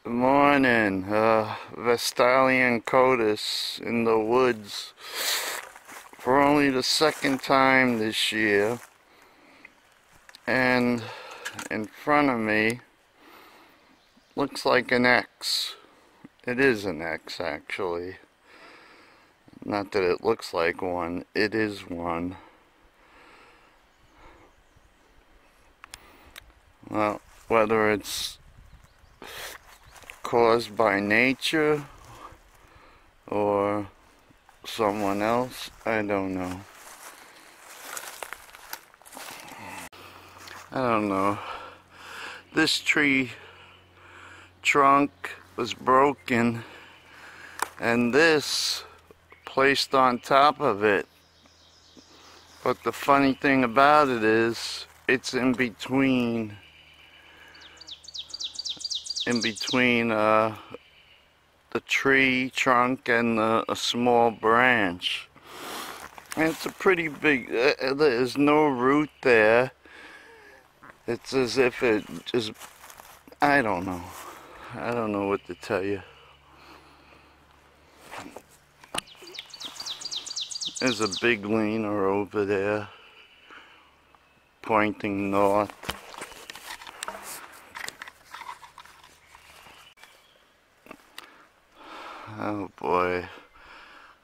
Good morning. Vestalian Codus in the woods for only the second time this year. And in front of me looks like an X. It is an X, actually. Not that it looks like one, it is one. Well, whether it's caused by nature or someone else, I don't know. I don't know. This tree trunk was broken and this placed on top of it. But the funny thing about it is it's in between the tree trunk and a small branch. And it's a pretty big, there's no root there. It's as if it just, I don't know what to tell you. There's a big leaner over there pointing north. Oh boy,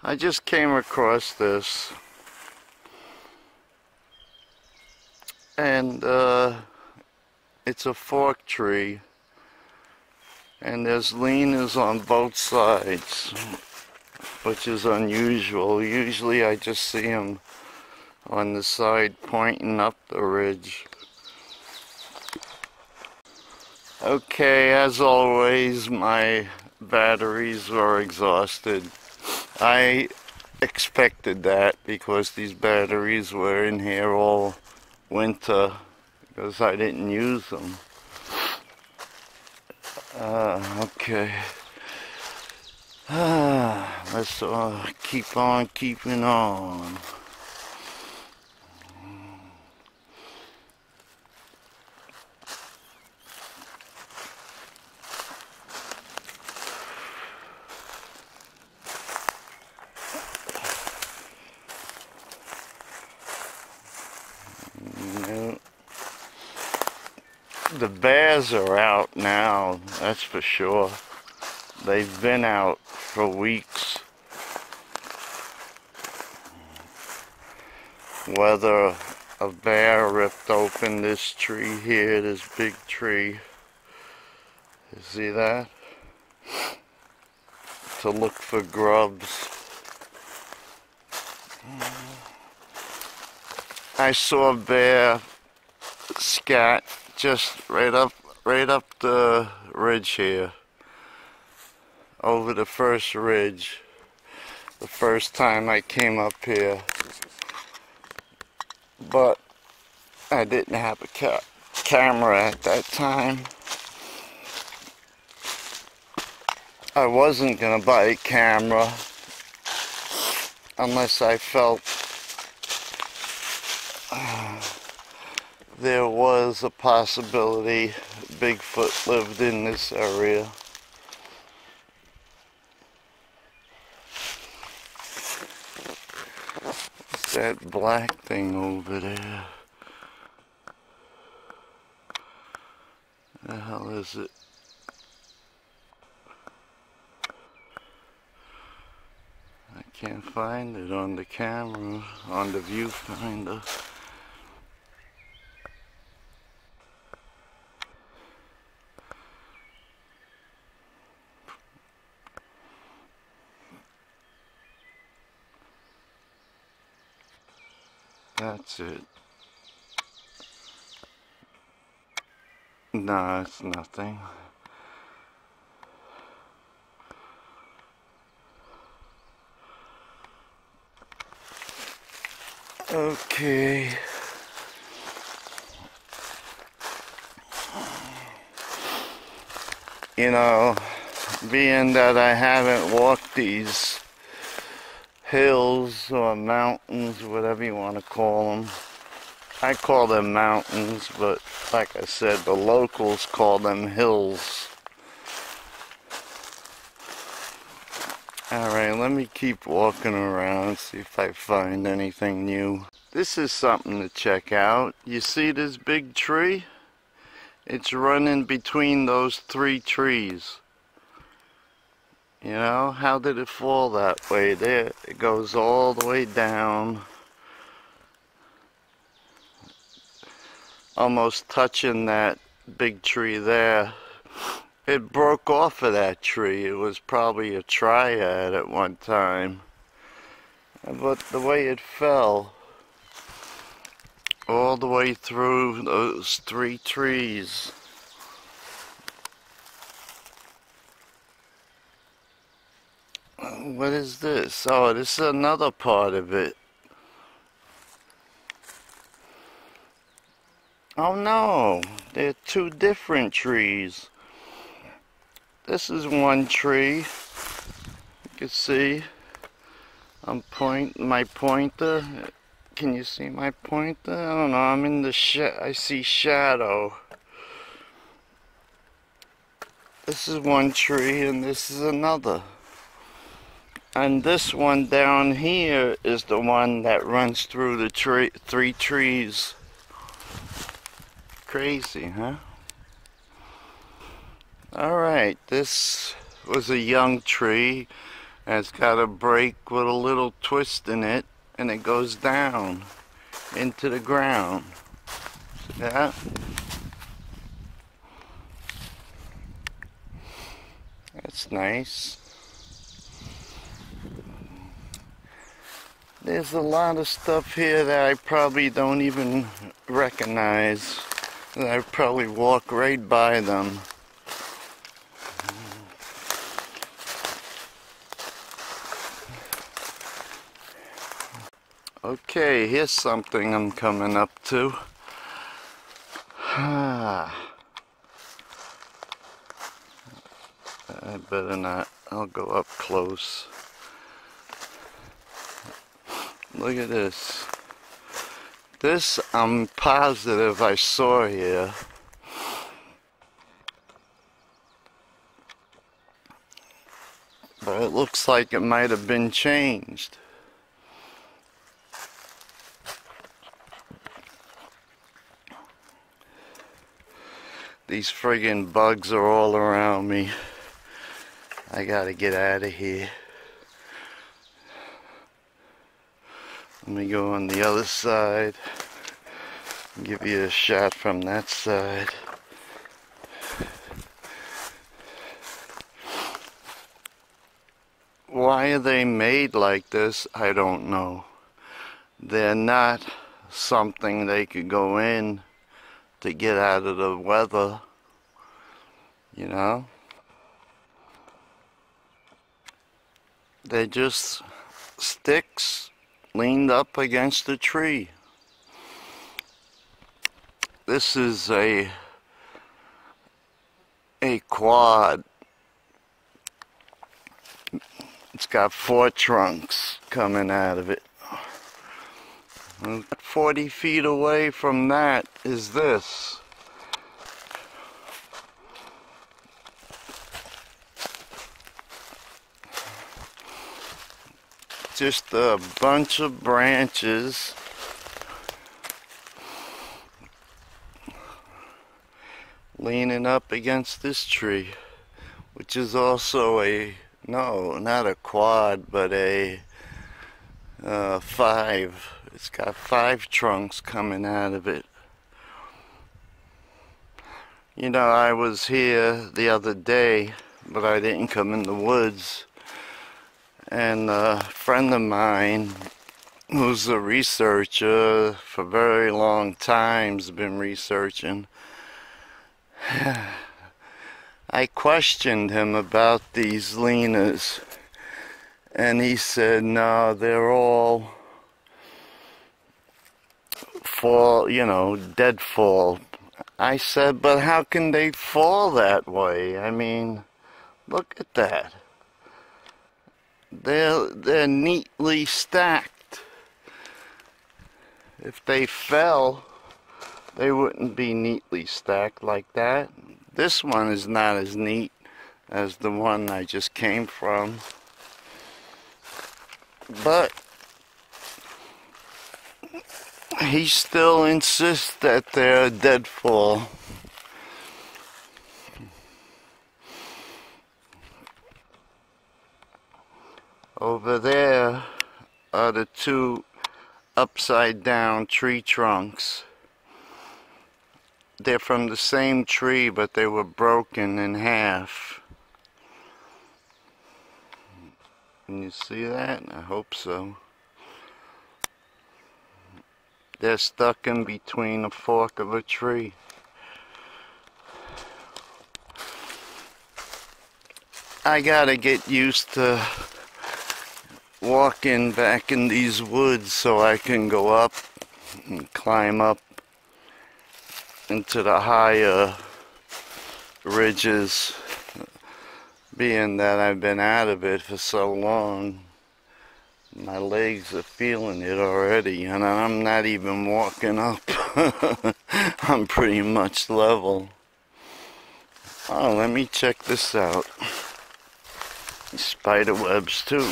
I just came across this, and it's a fork tree, and there's leaners on both sides, which is unusual. Usually I just see them on the side pointing up the ridge. Okay, as always, my batteries were exhausted. I expected that because these batteries were in here all winter because I didn't use them. Okay. Let's keep on keeping on. The bears are out now, that's for sure. They've been out for weeks. Whether a bear ripped open this tree here, this big tree. You see that? To look for grubs. I saw a bear scat just right up the ridge here, over the first ridge, the first time I came up here, but I didn't have a camera at that time. I wasn't gonna buy a camera unless I felt there was a possibility Bigfoot lived in this area. What's that black thing over there? The hell is it? I can't find it on the camera, on the viewfinder. That's it. No, it's nothing. Okay. You know, being that I haven't walked these hills or mountains, whatever you want to call them, I call them mountains, but like I said, the locals call them hills. Alright, let me keep walking around, see if I find anything new. This is something to check out. You see this big tree? It's running between those 3 trees. You know, how did it fall that way? There, it goes all the way down, almost touching that big tree there. It broke off of that tree. It was probably a triad at one time. But the way it fell, all the way through those 3 trees. What is this? Oh, this is another part of it. Oh no, they're 2 different trees. This is one tree. You can see I'm my pointer. Can you see my pointer? I don't know, I'm in the I see shadow. This is one tree and this is another. And this one down here is the one that runs through the 3 trees. Crazy, huh? Alright, this was a young tree. And it's got a break with a little twist in it. And it goes down into the ground. See that? That's nice. There's a lot of stuff here that I probably don't even recognize. I probably walk right by them. Okay, here's something I'm coming up to. I better not. I'll go up close. Look at this. This I'm positive I saw here. But it looks like it might have been changed. These friggin' bugs are all around me. I gotta get out of here. Let me go on the other side and give you a shot from that side. Why are they made like this? I don't know. They're not something they could go in to get out of the weather, you know? They're just sticks leaned up against a tree. This is a quad. It's got 4 trunks coming out of it. 40 feet away from that is this. Just a bunch of branches leaning up against this tree, which is also no, not a quad, but a 5. It's got 5 trunks coming out of it. You know, I was here the other day, but I didn't come in the woods. And a friend of mine who's a researcher for a very long time, has been researching. I questioned him about these leaners, and he said, no, they're all fall, you know, dead fall. I said, but how can they fall that way? I mean, look at that. They're neatly stacked. If they fell, they wouldn't be neatly stacked like that. This one is not as neat as the one I just came from. But he still insists that they're a deadfall. Over there are the two upside down tree trunks. They're from the same tree, but they were broken in half. Can you see that? I hope so. They're stuck in between a fork of a tree. I gotta get used to walking back in these woods so I can go up and climb up into the higher ridges, being that I've been out of it for so long. My legs are feeling it already, and I'm not even walking up. I'm pretty much level. Oh, let me check this out. Spider webs too.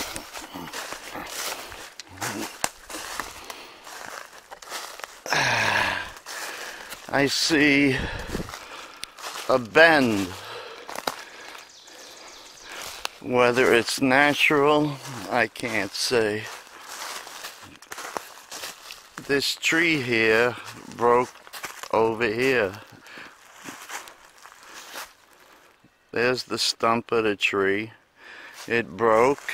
I see a bend. Whether it's natural, I can't say. This tree here broke over here. There's the stump of the tree. It broke,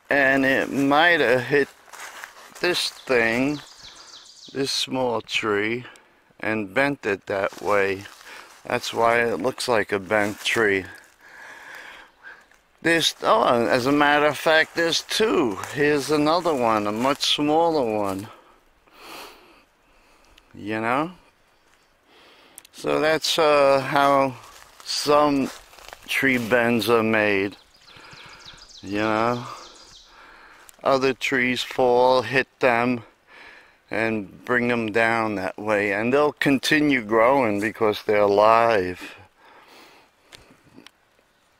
and it might have hit this thing, this small tree, and bent it that way. That's why it looks like a bent tree. Oh, as a matter of fact, there's two. Here's another one, a much smaller one. You know? So that's how some tree bends are made. You know? Other trees fall, hit them, and bring them down that way. And they'll continue growing because they're alive.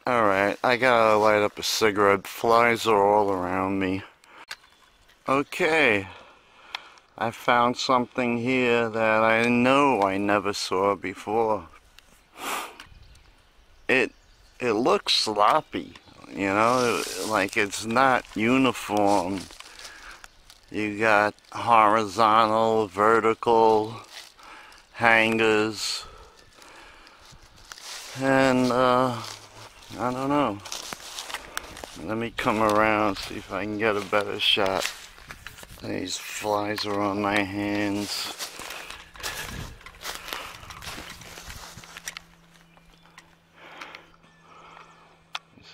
Alright, I gotta light up a cigarette. Flies are all around me. Okay, I found something here that I know I never saw before. It looks sloppy, you know, like it's not uniform. You got horizontal, vertical hangers, and I don't know. Let me come around, see if I can get a better shot. These flies are on my hands.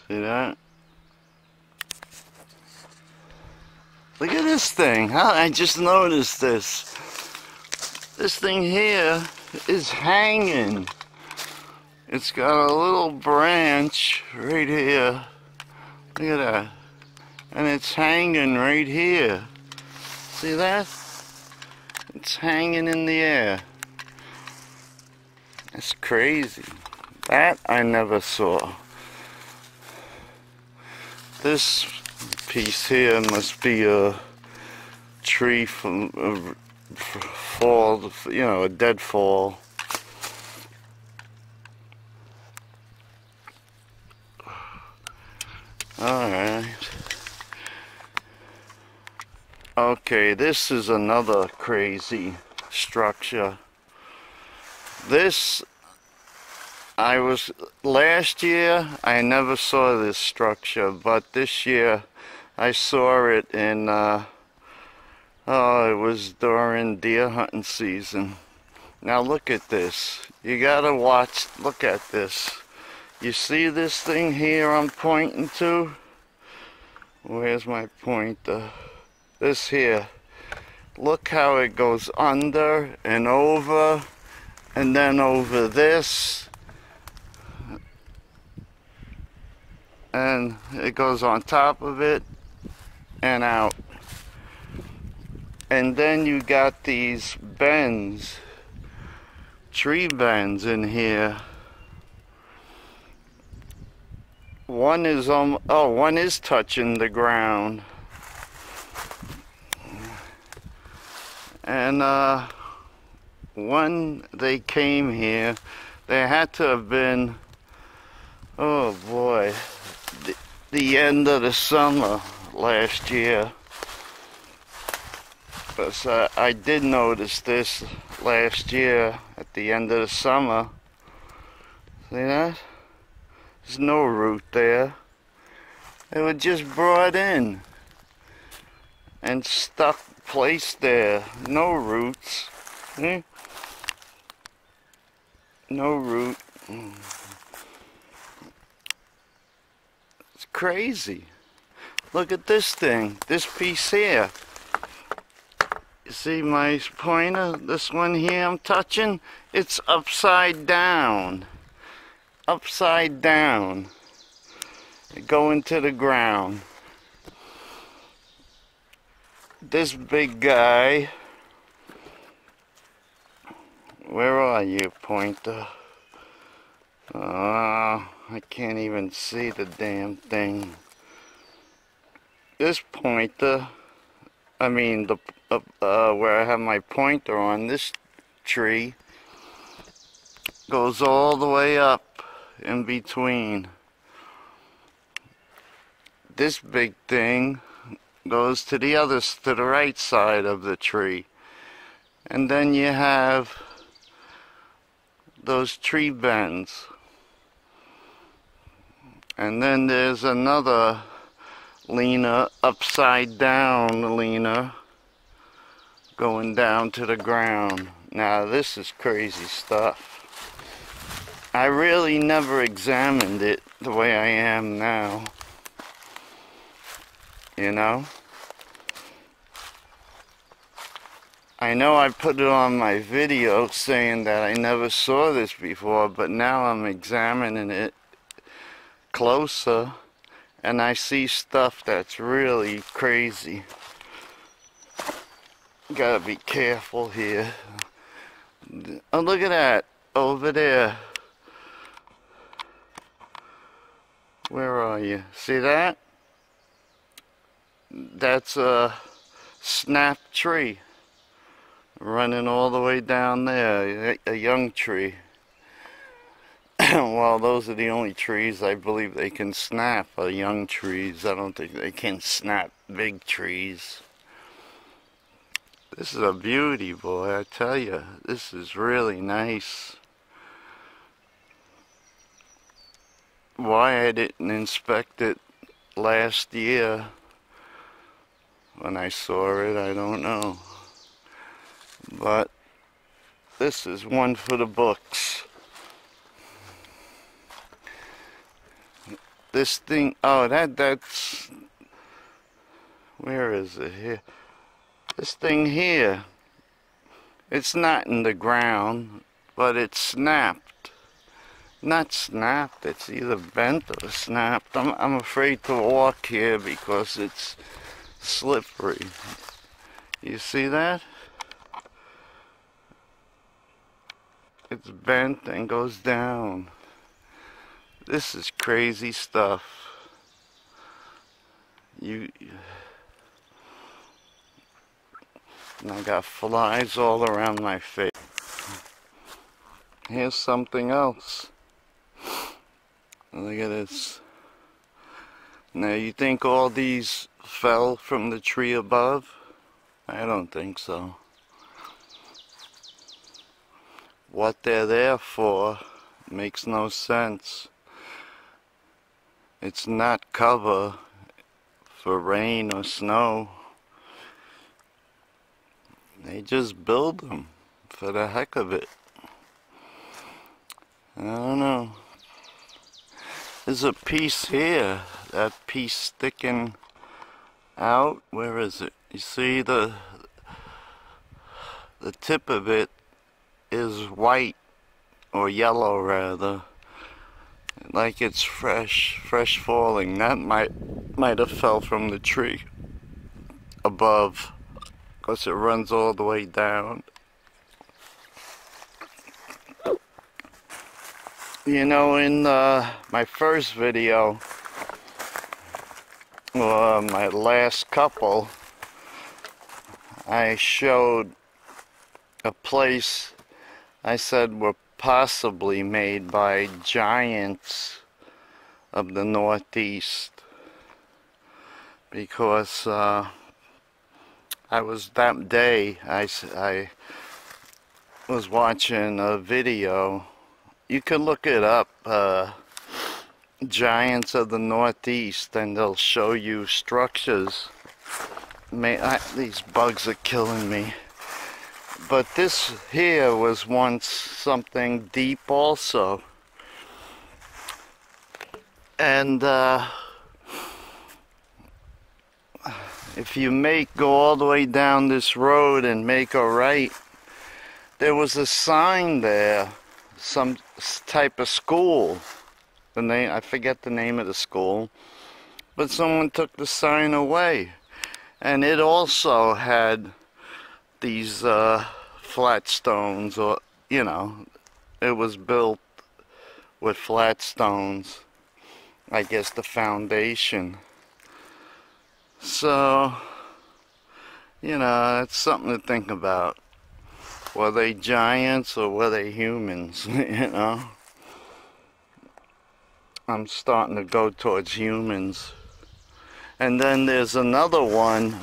See that? Look at this thing. I just noticed this. This thing here is hanging. It's got a little branch right here. Look at that. And it's hanging right here. See that? It's hanging in the air. That's crazy. That I never saw. This piece here must be a tree from a fall, you know, a deadfall. Alright. Okay, this is another crazy structure. This, last year I never saw this structure, but this year I saw it in, it was during deer hunting season. Now look at this. You gotta look at this. You see this thing here I'm pointing to? Where's my pointer? This here. Look how it goes under and over, and then over this. And it goes on top of it and out. And then you got these bends, tree bends in here, One is one is touching the ground. And when they came here, they had to have been, oh boy, the end of the summer last year. Because I did notice this last year at the end of the summer. See that? There's no root there. They were just brought in and stuck, placed there. No roots. See? No root. It's crazy. Look at this thing. This piece here. You see my pointer? This one here I'm touching? It's upside down. Upside down. Going to the ground. This big guy, where are you, pointer? I can't even see the damn thing. This pointer, I mean the where I have my pointer on, this tree goes all the way up in between. This big thing goes to the right side of the tree. And then you have those tree bends. And then there's another leaner, upside down leaner, going down to the ground. Now this is crazy stuff. I really never examined it the way I am now. You know? I know I put it on my video saying that I never saw this before, but now I'm examining it closer and I see stuff that's really crazy. Gotta be careful here. Oh, look at that over there. Where are you? See that? That's a snap tree running all the way down there, a young tree. Well, those are the only trees I believe they can snap, are young trees. I don't think they can snap big trees. This is a beauty, boy, I tell you. This is really nice. Why I didn't inspect it last year when I saw it, I don't know. But this is one for the books. This thing, oh, that's, where is it here? This thing here, it's not in the ground, but it's snapped. Not snapped, it's either bent or snapped. I'm afraid to walk here because it's slippery. You see that? It's bent and goes down. This is crazy stuff. And I got flies all around my face. Here's something else. Look at this. Now you think all these fell from the tree above? I don't think so. What they're there for makes no sense. It's not cover for rain or snow. They just build them for the heck of it. I don't know. There's a piece here, that piece sticking out. Where is it? You see the tip of it is white, or yellow rather, like it's fresh falling. That might have fell from the tree above, because it runs all the way down. You know, in my first video or my last couple, I showed a place I said were possibly made by giants of the Northeast, because I was that day I was watching a video. You can look it up, giants of the Northeast, and they'll show you structures. These bugs are killing me. But this here was once something deep also. And if you go all the way down this road and make a right, there was a sign there, some type of school. The name, I forget the name of the school, but someone took the sign away. And it also had these flat stones, or, you know, it was built with flat stones, I guess the foundation. So, you know, it's something to think about. Were they giants or were they humans? You know, I'm starting to go towards humans. And then there's another one.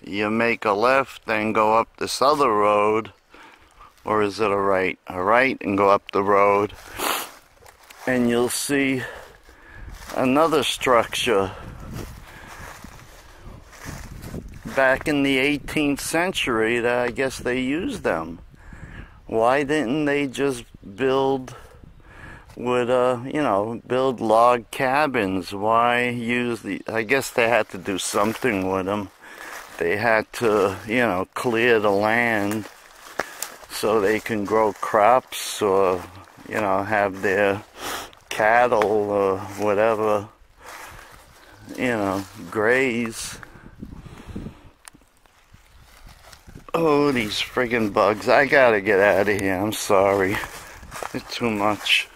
You make a left and go up this other road, or is it a right? A right and go up the road, and you'll see another structure. Back in the 18th century, that I guess they used them. Why didn't they just build with you know, build log cabins? Why use I guess they had to do something with them. They had to, you know, clear the land so they can grow crops, or, you know, have their cattle or whatever, you know, graze. Oh, these friggin' bugs. I gotta get out of here. I'm sorry. It's too much.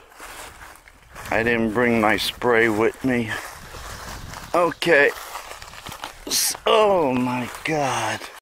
I didn't bring my spray with me. Okay. Oh my God.